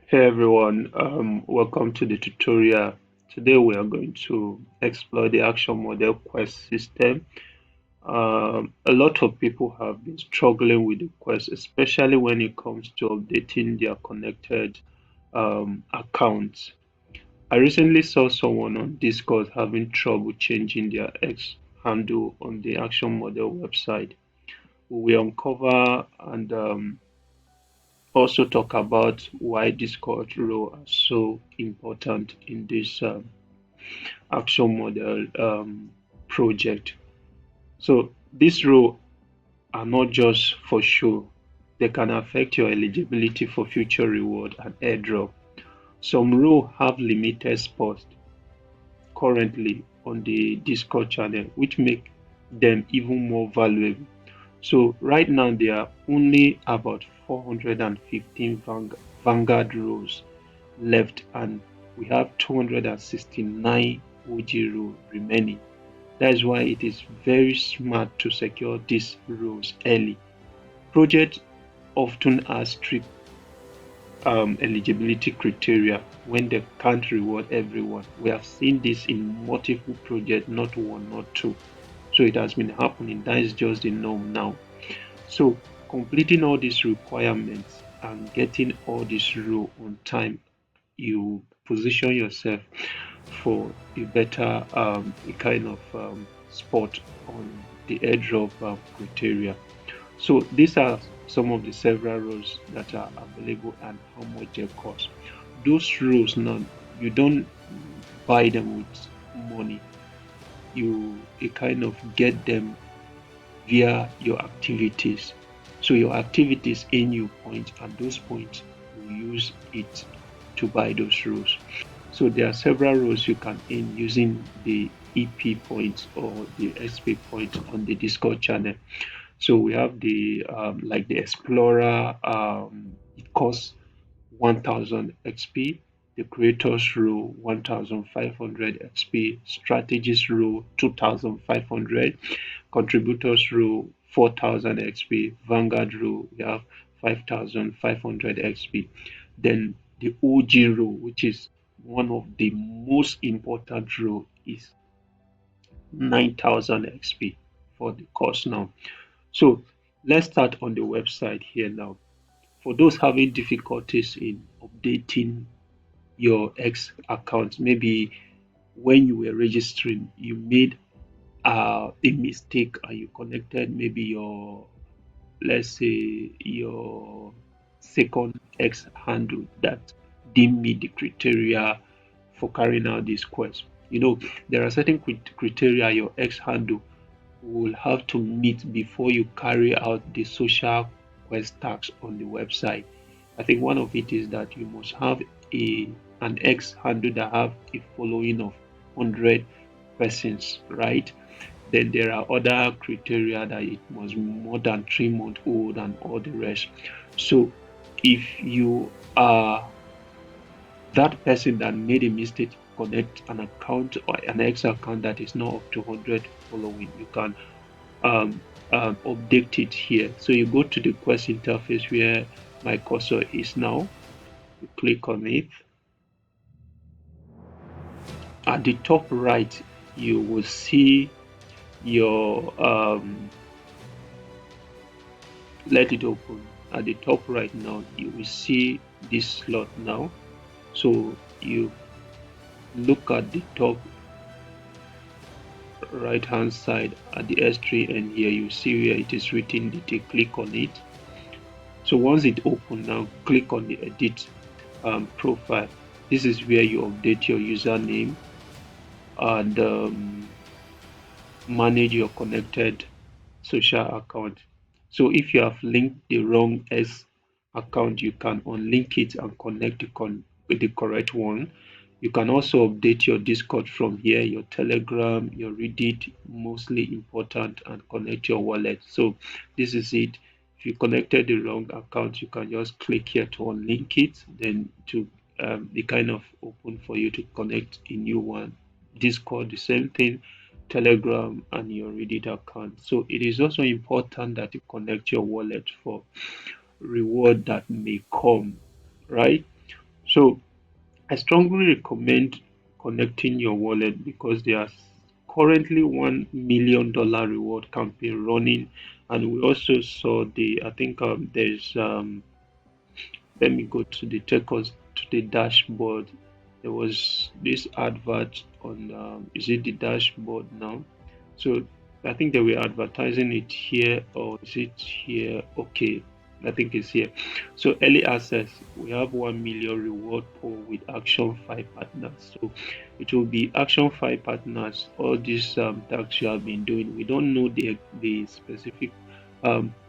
Hey everyone, welcome to the tutorial. Today we are going to explore the action model quest system. A lot of people have been struggling with the quest, especially when it comes to updating their connected accounts. I recently saw someone on Discord having trouble changing their X handle on the action model website. We will uncover and also talk about why Discord role are so important in this action model project. So these roles are not just for show; they can affect your eligibility for future reward and airdrop. Some roles have limited spots currently on the Discord channel, which make them even more valuable. So right now there are only about 415 Vanguard rows left, and we have 269 OG rows remaining. That is why it is very smart to secure these rows early. Projects often ask strict eligibility criteria when they can't reward everyone. We have seen this in multiple projects, not one, not two. So it has been happening. That is just the norm now. So completing all these requirements and getting all this role on time, you position yourself for a better a kind of spot on the airdrop criteria. So these are some of the several roles that are available and how much they cost. Those roles now, you don't buy them with money. You kind of get them via your activities. So your activities in you points, and those points will use it to buy those roles. So there are several roles you can earn using the EP points or the XP points on the Discord channel. So we have the like the Explorer, it costs 1000 XP, the Creators role 1500 XP, Strategist role 2500, Contributors role 4000 XP, Vanguard role we have 5500 XP. Then the OG role, which is one of the most important role, is 9000 XP for the course now. So let's start on the website here now. For those having difficulties in updating your X account, maybe when you were registering, you made a mistake and you connected maybe your, let's say, your second X handle that didn't meet the criteria for carrying out this quest. There are certain criteria your X handle will have to meet before you carry out the social quest task on the website. I think one of it is that you must have a an X handle that have a following of 100 persons, right? Then there are other criteria that it must be more than 3 months old and all the rest. So if you are that person that made a mistake to connect an account or an X account that is not up to 100 following, you can um, update it here. So you go to the quest interface where my cursor is now. You click on it. At the top right, you will see your let it open. At the top right now, you will see this slot now. So you look at the top right hand side at the S3 and here you see where it is written detail. Click on it. So once it opens now, click on the edit profile. This is where you update your username and manage your connected social account. So if you have linked the wrong S account, you can unlink it and connect with the correct one. You can also update your Discord from here, your Telegram, your Reddit, mostly important, and connect your wallet. So this is it. If you connected the wrong account, you can just click here to unlink it, then to be kind of open for you to connect a new one. Discord, the same thing, Telegram, and your Reddit account. So it is also important that you connect your wallet for reward that may come, right? So I strongly recommend connecting your wallet because there's currently $1 million reward campaign running, and we also saw the I think there's let me go to the take us to the dashboard. There was this advert on is it the dashboard now? So I think they were advertising it here, or is it here? Okay, I think it's here. So early access, we have 1 million reward pool with Action 5 partners. So it will be Action 5 partners. All these tasks you have been doing. We don't know the specific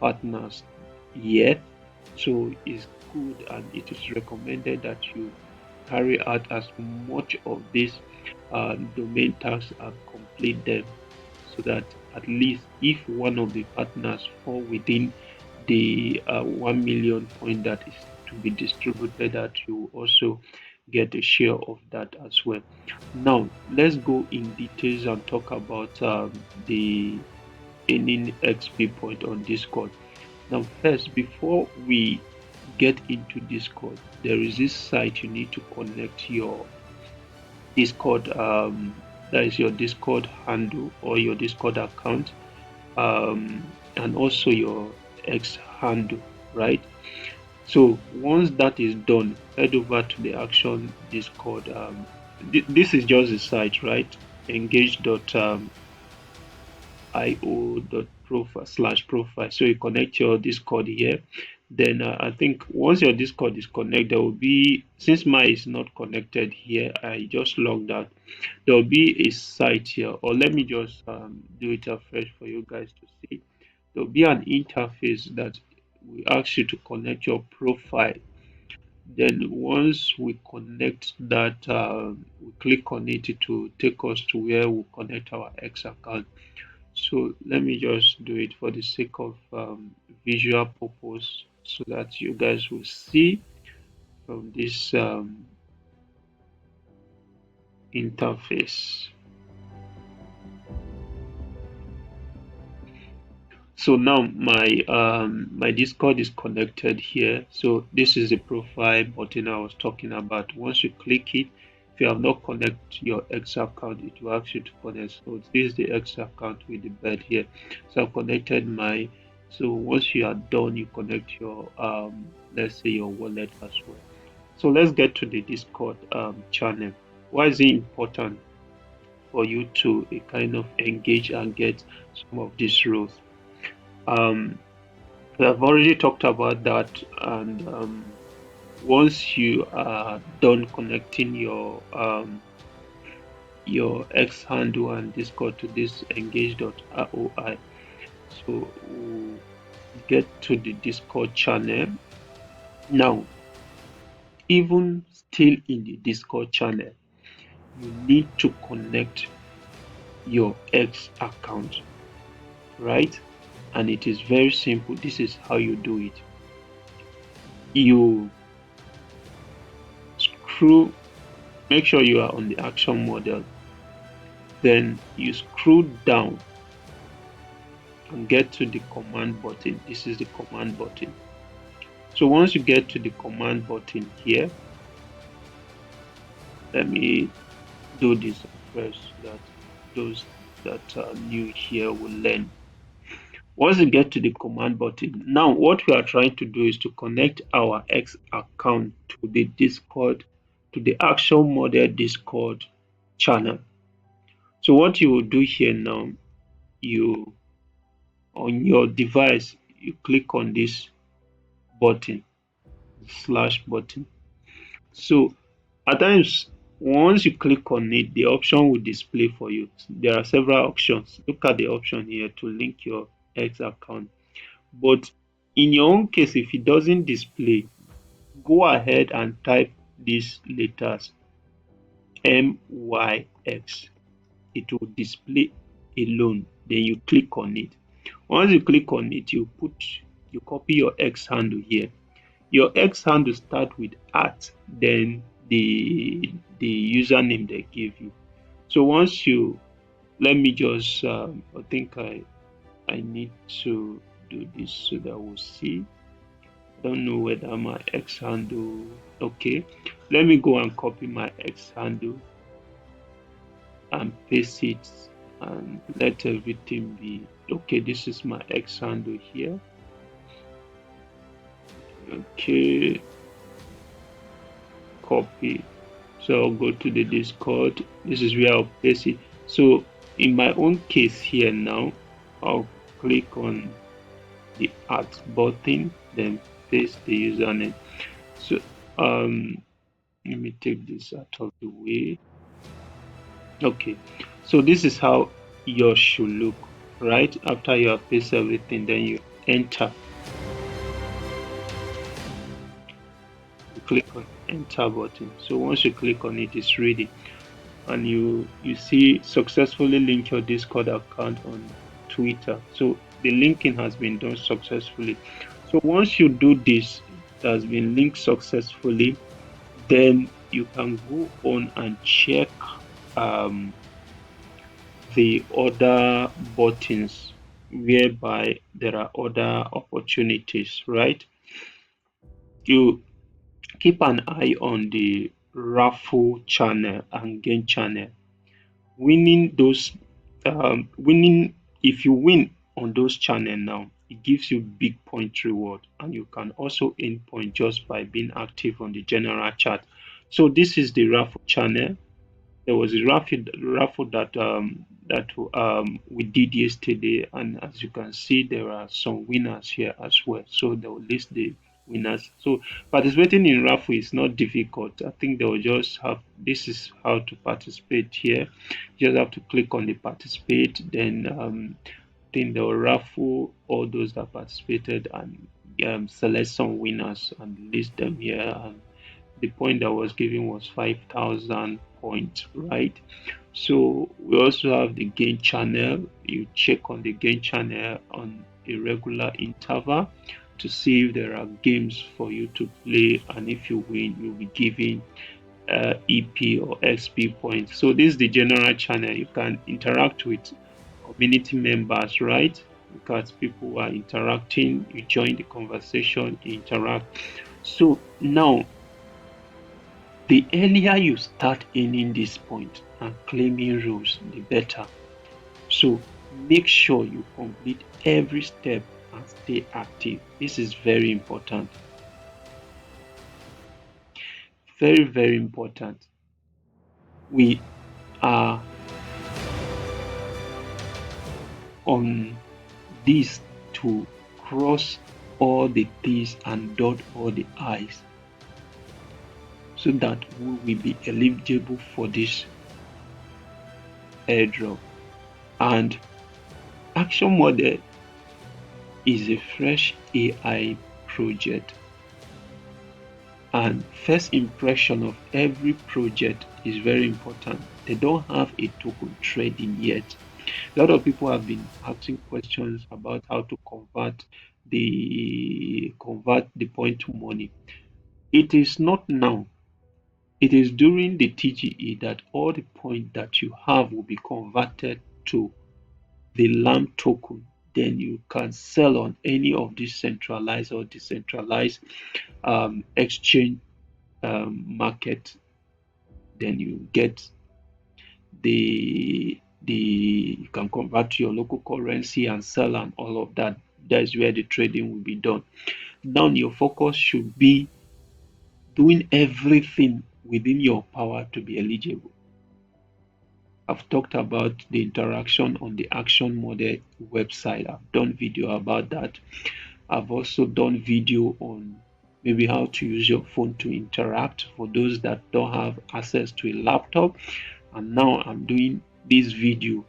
partners yet. So it's good and it is recommended that you carry out as much of these domain tasks and complete them so that at least if one of the partners fall within the 1 million point that is to be distributed, that you also get a share of that as well. Now let's go in details and talk about the earning XP point on Discord. Now first, before we get into Discord, there is this site you need to connect your Discord, that is your Discord handle or your Discord account, and also your X handle, right? So once that is done, head over to the Action Discord. This is just the site, right? Engage.io.profile/profile. So you connect your Discord here. Then I think once your Discord is connected, there will be, since mine is not connected here, I just logged out. There will be a site here, or let me just do it afresh for you guys to see. There will be an interface that will ask you to connect your profile. Then once we connect that, we click on it, it will take us to where we connect our X account. So let me just do it for the sake of visual purpose so that you guys will see from this interface. So now my Discord is connected here. So this is the profile button I was talking about. Once you click it, if you have not connected your X account, it will ask you to connect. So this is the X account with the bed here. So I've connected my. So once you are done, you connect your let's say your wallet as well. So let's get to the Discord channel. Why is it important for you to kind of engage and get some of these roles? Um, I've already talked about that, and once you are done connecting your X handle and Discord to this engage.roi, so we'll get to the Discord channel. Now, even still in the Discord channel, you need to connect your X account, right? And it is very simple. This is how you do it. You screw, make sure you are on the action model. Then you scroll down and get to the command button. This is the command button. So once you get to the command button here, let me do this first so that those that are new here will learn. Once you get to the command button, now what we are trying to do is to connect our X account to the Discord, to the action model Discord channel. So what you will do here now, you on your device, you click on this button, slash button. So at times, once you click on it, the option will display for you. There are several options. Look at the option here to link your X account. But in your own case, if it doesn't display, go ahead and type these letters MYX. It will display alone. Then you click on it. Once you click on it, you copy your X handle here. Your X handle start with @ then the username they give you. So once you, let me just I think I need to do this so that we'll see. I don't know whether my X handle, okay. let me go and copy my X handle and paste it and let everything be okay. This is my X handle here. Okay, copy. So I'll go to the Discord. This is where I'll paste it. So in my own case here now, I'll click on the add button, then paste the username. So let me take this out of the way. Okay, so this is how yours should look, right? After you have pasted everything, then you enter. You click on enter button. So once you click on it, it's ready, and you see successfully link your Discord account on Twitter. So the linking has been done successfully. So once you do this, it has been linked successfully, then you can go on and check the other buttons whereby there are other opportunities, right? You keep an eye on the raffle channel and game channel. Winning those, winning, if you win on those channel now, it gives you big point reward, and you can also earn point just by being active on the general chat. So this is the raffle channel. There was a raffle that we did yesterday, and as you can see, there are some winners here as well. So they will list the winners. So participating in raffle is not difficult. I think they will just have, this is how to participate here. You just have to click on the participate, then then they will raffle all those that participated and select some winners and list them here. And the point that was given was 5,000 points, right? So we also have the gain channel. You check on the gain channel on a regular interval to see if there are games for you to play, and if you win, you'll be given EP or XP points. So this is the general channel. You can interact with community members, right? Because people are interacting, you join the conversation, you interact. So now, the earlier you start earning this point and claiming rules, the better. So make sure you complete every step and stay active. This is very important. Very, very important. We are on this to cross all the T's and dot all the I's so that we will be eligible for this airdrop. And Action Model is a fresh AI project, and first impression of every project is very important. They don't have a token trading yet. A lot of people have been asking questions about how to convert the point to money. It is not now. It is during the TGE that all the point that you have will be converted to the LAMP token. Then you can sell on any of these centralized or decentralized exchange market. Then you get the you can convert to your local currency and sell and all of that. That's where the trading will be done. Now your focus should be doing everything within your power to be eligible. I've talked about the interaction on the Action Model website. I've done video about that. I've also done video on maybe how to use your phone to interact for those that don't have access to a laptop. And now I'm doing this video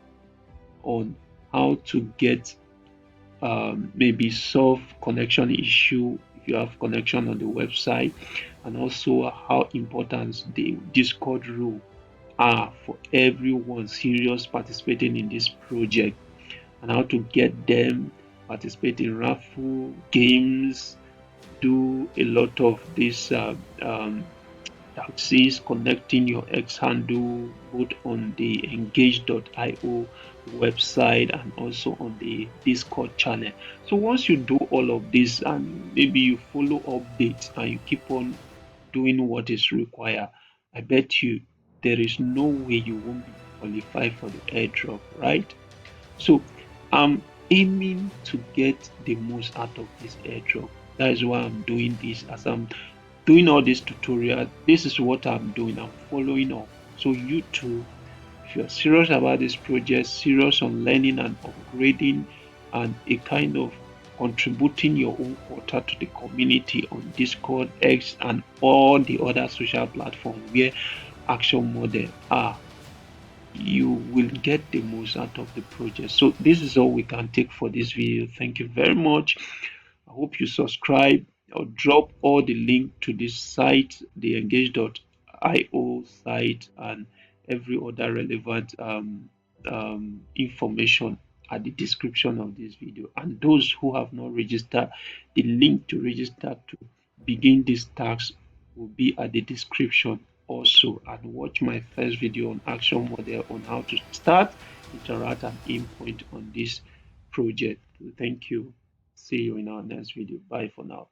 on how to get maybe solve connection issue if you have connection on the website, and also how important the Discord rule are for everyone serious participating in this project, and how to get them participate in raffle games, do a lot of this taxis, connecting your X handle both on the engage.io website and also on the Discord channel. So once you do all of this and maybe you follow updates and you keep on doing what is required, I bet you there is no way you won't be qualified for the airdrop, right? So I'm aiming to get the most out of this airdrop. That is why I'm doing this. As I'm doing all this tutorial, this is what I'm doing. I'm following up. So you too, if you're serious about this project, serious on learning and upgrading, and a kind of contributing your own quota to the community on Discord, X, and all the other social platforms where action model are, you will get the most out of the project. So this is all we can take for this video. Thank you very much. I hope you subscribe or drop all the link to this site, the engage.io site, and every other relevant information at the description of this video. And those who have not registered, the link to register to begin this task will be at the description also. And watch my first video on action model on how to start, interact, and endpoint on this project. Thank you. See you in our next video. Bye for now.